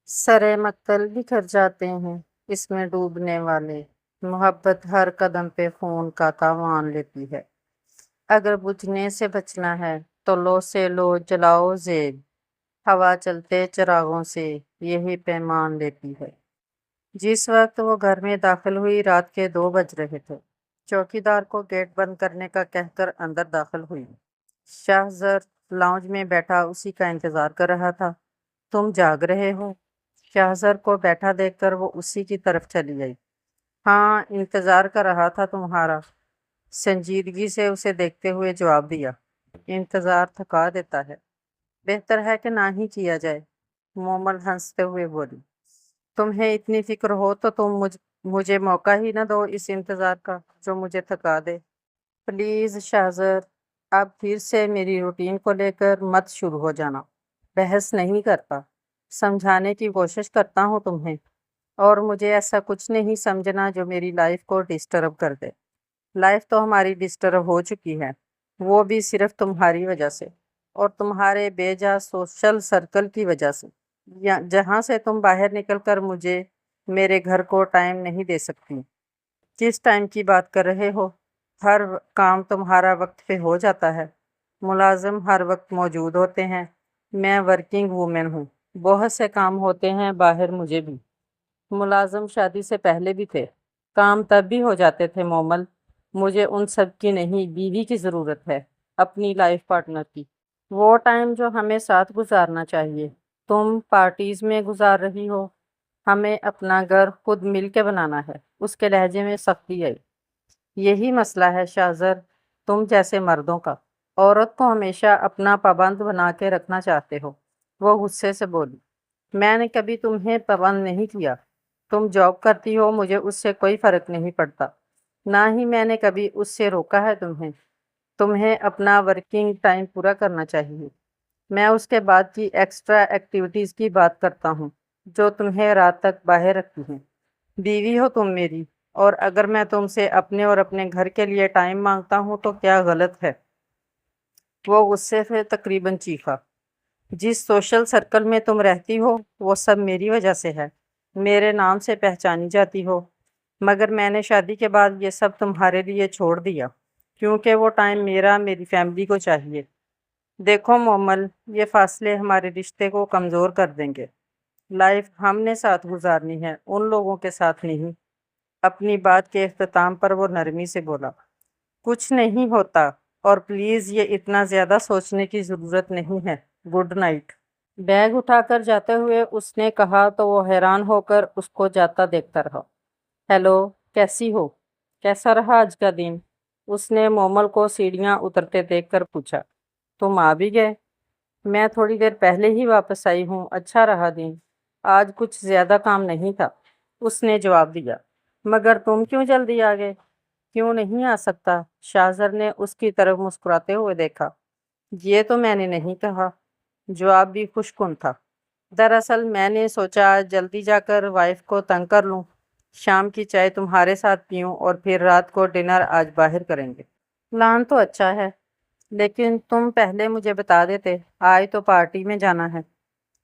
سرے مقتل بکھر جاتے ہیں اس میں ڈوبنے والے، محبت ہر قدم پہ خون کا تاوان لیتی ہے۔ اگر بجھنے سے بچنا ہے تو لو سے لو جلاؤ زیب، ہوا چلتے چراغوں سے یہی پیمان لیتی ہے۔ جس وقت وہ گھر میں داخل ہوئی رات کے 2 بج رہے تھے۔ چوکیدار کو گیٹ بند کرنے کا کہہ کر اندر داخل ہوئی۔ شاہزر لاؤنج میں بیٹھا اسی کا انتظار کر رہا تھا۔ تم جاگ رہے ہو؟ شاہزر کو بیٹھا دیکھ کر وہ اسی کی طرف چلی گئی۔ ہاں، انتظار کر رہا تھا تمہارا، سنجیدگی سے اسے دیکھتے ہوئے جواب دیا۔ انتظار تھکا دیتا ہے، بہتر ہے کہ نہ ہی کیا جائے، مومل ہنستے ہوئے بولی۔ تمہیں اتنی فکر ہو تو تم مجھے موقع ہی نہ دو اس انتظار کا جو مجھے تھکا دے۔ پلیز شاہزر، اب پھر سے میری روٹین کو لے کر مت شروع ہو جانا۔ بحث نہیں کرتا، سمجھانے کی کوشش کرتا ہوں تمہیں، اور مجھے ایسا کچھ نہیں سمجھنا جو میری لائف کو ڈسٹرب کر دے۔ لائف تو ہماری ڈسٹرب ہو چکی ہے، وہ بھی صرف تمہاری وجہ سے اور تمہارے بے جا سوشل سرکل کی وجہ سے، جہاں سے تم باہر نکل کر مجھے میرے گھر کو ٹائم نہیں دے سکتی۔ کس ٹائم کی بات کر رہے ہو؟ ہر کام تمہارا وقت پہ ہو جاتا ہے، ملازم ہر وقت موجود ہوتے ہیں، میں ورکنگ وومن ہوں، بہت سے کام ہوتے ہیں باہر، مجھے بھی۔ ملازم شادی سے پہلے بھی تھے، کام تب بھی ہو جاتے تھے مومل۔ مجھے ان سب کی نہیں، بیوی کی ضرورت ہے، اپنی لائف پارٹنر کی، وہ ٹائم جو ہمیں ساتھ گزارنا چاہیے۔ تم پارٹیز میں گزار رہی ہو، ہمیں اپنا گھر خود مل کے بنانا ہے۔ اس کے لہجے میں سختی آئی۔ یہی مسئلہ ہے شاہزر، تم جیسے مردوں کا، عورت کو ہمیشہ اپنا پابند بنا کے رکھنا چاہتے ہو۔ وہ غصے سے بولی۔ میں نے کبھی تمہیں پابند نہیں کیا، تم جاب کرتی ہو، مجھے اس سے کوئی فرق نہیں پڑتا، نہ ہی میں نے کبھی اس سے روکا ہے تمہیں اپنا ورکنگ ٹائم پورا کرنا چاہیے۔ میں اس کے بعد کی ایکسٹرا ایکٹیویٹیز کی بات کرتا ہوں جو تمہیں رات تک باہر رکھتی ہیں۔ بیوی ہو تم میری، اور اگر میں تم سے اپنے اور اپنے گھر کے لیے ٹائم مانگتا ہوں تو کیا غلط ہے؟ وہ غصے سے تقریباً چیخا۔ جس سوشل سرکل میں تم رہتی ہو وہ سب میری وجہ سے ہے، میرے نام سے پہچانی جاتی ہو، مگر میں نے شادی کے بعد یہ سب تمہارے لیے چھوڑ دیا، کیونکہ وہ ٹائم میری فیملی کو چاہیے۔ دیکھو مومل، یہ فاصلے ہمارے رشتے کو کمزور کر دیں گے۔ لائف ہم نے ساتھ گزارنی ہے، ان لوگوں کے ساتھ نہیں۔ اپنی بات کے اختتام پر وہ نرمی سے بولا۔ کچھ نہیں ہوتا، اور پلیز یہ اتنا زیادہ سوچنے کی ضرورت نہیں ہے۔ Good night. بیگ اٹھا کر جاتے ہوئے اس نے کہا تو وہ حیران ہو کر اس کو جاتا دیکھتا رہا۔ ہیلو، کیسی ہو؟ کیسا رہا آج کا دن؟ اس نے مومل کو سیڑھیاں اترتے دیکھ کر پوچھا۔ تم آ بھی گئے؟ میں تھوڑی دیر پہلے ہی واپس آئی ہوں، اچھا رہا دن، آج کچھ زیادہ کام نہیں تھا، اس نے جواب دیا۔ مگر تم کیوں جلدی آ گئے؟ کیوں نہیں آ سکتا؟ شاہزر نے اس کی طرف مسکراتے ہوئے دیکھا۔ یہ تو میں نے نہیں کہا، جواب بھی خوش کن تھا۔ دراصل میں نے سوچا آج جلدی جا کر وائف کو تنگ کر لوں، شام کی چائے تمہارے ساتھ پیوں اور پھر رات کو ڈنر آج باہر کریں گے۔ پلان تو اچھا ہے، لیکن تم پہلے مجھے بتا دیتے، آج تو پارٹی میں جانا ہے۔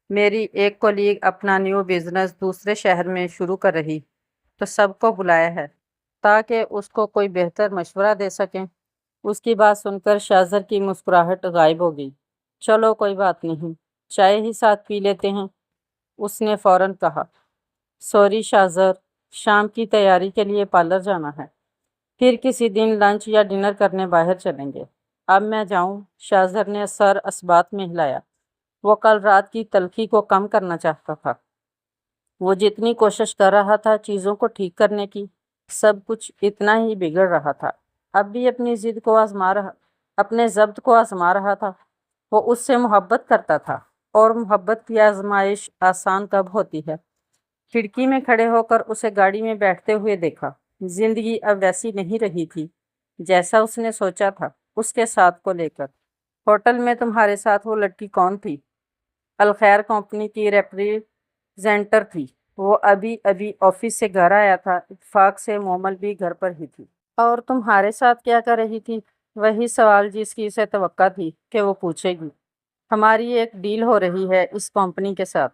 میری ایک کولیگ اپنا نیو بزنس دوسرے شہر میں شروع کر رہی، تو سب کو بلایا ہے تاکہ اس کو کوئی بہتر مشورہ دے سکیں۔ اس کی بات سن کر شاہزر کی مسکراہٹ غائب ہو گئی۔ چلو کوئی بات نہیں، چائے ہی ساتھ پی لیتے ہیں، اس نے فوراً کہا۔ سوری شاہزر، شام کی تیاری کے لیے پارلر جانا ہے، پھر کسی دن لنچ یا ڈنر کرنے باہر چلیں گے۔ اب میں جاؤں؟ شاہزر نے سر اثبات میں ہلایا۔ وہ کل رات کی تلخی کو کم کرنا چاہتا تھا۔ وہ جتنی کوشش کر رہا تھا چیزوں کو ٹھیک کرنے کی، سب کچھ اتنا ہی بگڑ رہا تھا۔ اب بھی اپنی اپنے ضبط کو آزما رہا تھا۔ وہ اس سے محبت کرتا تھا، اور محبت کی آزمائش آسان کب ہوتی ہے؟ کھڑکی میں کھڑے ہو کر اسے گاڑی میں بیٹھتے ہوئے دیکھا۔ زندگی اب ویسی نہیں رہی تھی جیسا اس نے سوچا تھا۔ اس کے ساتھ کو لے کر ہوٹل میں تمہارے ساتھ وہ لڑکی کون تھی؟ الخیر کمپنی کی ریپریزنٹر تھی، وہ ابھی آفس سے گھر آیا تھا، اتفاق سے مومل بھی گھر پر ہی تھی۔ اور تمہارے ساتھ کیا کر رہی تھی؟ وہی سوال جس کی اسے توقع تھی کہ وہ پوچھے گی۔ ہماری ایک ڈیل ہو رہی ہے اس کمپنی کے ساتھ،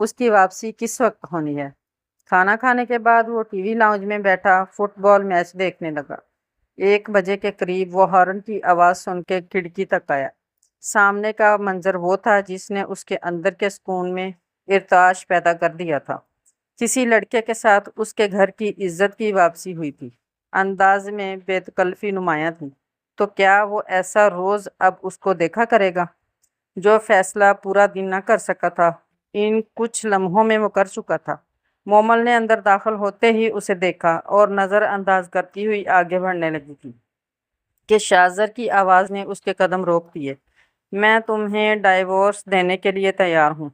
اس کی واپسی کس وقت ہونی ہے۔ کھانا کھانے کے بعد وہ ٹی وی لاؤنج میں بیٹھا فٹ بال میچ دیکھنے لگا۔ 1 بجے کے قریب وہ ہارن کی آواز سن کے کھڑکی تک آیا۔ سامنے کا منظر وہ تھا جس نے اس کے اندر کے سکون میں ارتعاش پیدا کر دیا تھا۔ کسی لڑکے کے ساتھ اس کے گھر کی عزت کی واپسی ہوئی تھی۔ انداز میں بے تکلفی نمایاں تھی۔ تو کیا وہ ایسا روز اب اس کو دیکھا کرے گا؟ جو فیصلہ پورا دن نہ کر سکا تھا، ان کچھ لمحوں میں وہ کر چکا تھا۔ مومل نے اندر داخل ہوتے ہی اسے دیکھا اور نظر انداز کرتی ہوئی آگے بڑھنے لگی تھی کہ شاہزر کی آواز نے اس کے قدم روک دیے۔ میں تمہیں ڈائیورس دینے کے لیے تیار ہوں۔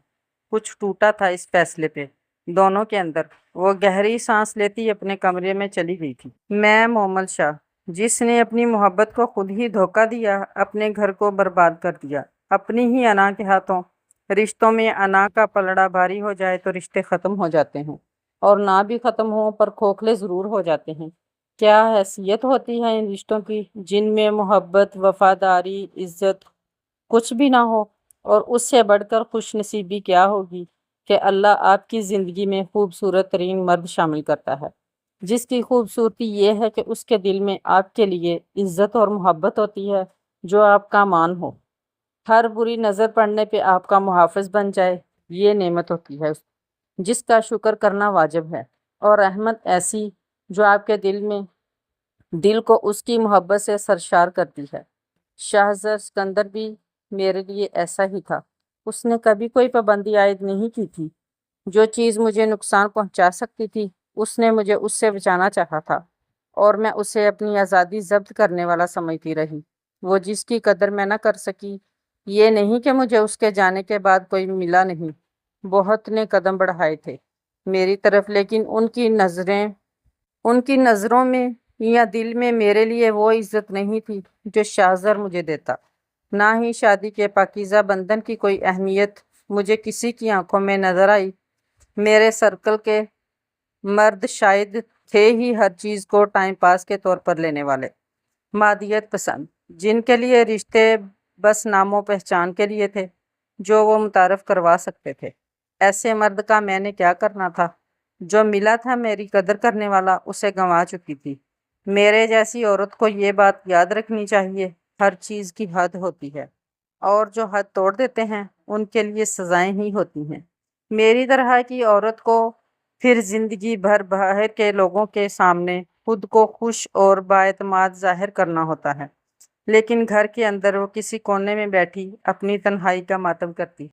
کچھ ٹوٹا تھا اس فیصلے پہ دونوں کے اندر۔ وہ گہری سانس لیتی اپنے کمرے میں چلی گئی تھی۔ میں مومل شاہ، جس نے اپنی محبت کو خود ہی دھوکہ دیا، اپنے گھر کو برباد کر دیا، اپنی ہی انا کے ہاتھوں۔ رشتوں میں انا کا پلڑا بھاری ہو جائے تو رشتے ختم ہو جاتے ہیں، اور نہ بھی ختم ہوں پر کھوکھلے ضرور ہو جاتے ہیں۔ کیا حیثیت ہوتی ہے ان رشتوں کی جن میں محبت، وفاداری، عزت کچھ بھی نہ ہو؟ اور اس سے بڑھ کر خوش نصیبی کیا ہوگی کہ اللہ آپ کی زندگی میں خوبصورت ترین مرد شامل کرتا ہے، جس کی خوبصورتی یہ ہے کہ اس کے دل میں آپ کے لیے عزت اور محبت ہوتی ہے، جو آپ کا مان ہو، ہر بری نظر پڑنے پہ آپ کا محافظ بن جائے۔ یہ نعمت ہوتی ہے جس کا شکر کرنا واجب ہے، اور رحمت ایسی جو آپ کے دل کو اس کی محبت سے سرشار کرتی ہے۔ شاہزر سکندر بھی میرے لیے ایسا ہی تھا۔ اس نے کبھی کوئی پابندی عائد نہیں کی تھی۔ جو چیز مجھے نقصان پہنچا سکتی تھی، اس نے مجھے اس سے بچانا چاہا تھا، اور میں اسے اپنی آزادی ضبط کرنے والا سمجھتی رہی۔ وہ جس کی قدر میں نہ کر سکی، یہ نہیں کہ مجھے اس کے جانے کے بعد کوئی ملا نہیں۔ بہت نے قدم بڑھائے تھے میری طرف، لیکن ان کی نظروں میں یا دل میں میرے لیے وہ عزت نہیں تھی جو شاہزر مجھے دیتا۔ نہ ہی شادی کے پاکیزہ بندھن کی کوئی اہمیت مجھے کسی کی آنکھوں میں نظر آئی۔ میرے سرکل کے مرد شاید تھے ہی ہر چیز کو ٹائم پاس کے طور پر لینے والے، مادیت پسند، جن کے لیے رشتے بس نام و پہچان کے لیے تھے جو وہ متعارف کروا سکتے تھے۔ ایسے مرد کا میں نے کیا کرنا تھا؟ جو ملا تھا میری قدر کرنے والا، اسے گنوا چکی تھی۔ میرے جیسی عورت کو یہ بات یاد رکھنی چاہیے، ہر چیز کی حد ہوتی ہے، اور جو حد توڑ دیتے ہیں ان کے لیے سزائیں ہی ہوتی ہیں۔ میری طرح کی عورت کو پھر زندگی بھر باہر کے لوگوں کے سامنے خود کو خوش اور بااعتماد ظاہر کرنا ہوتا ہے، لیکن گھر کے اندر وہ کسی کونے میں بیٹھی اپنی تنہائی کا ماتم کرتی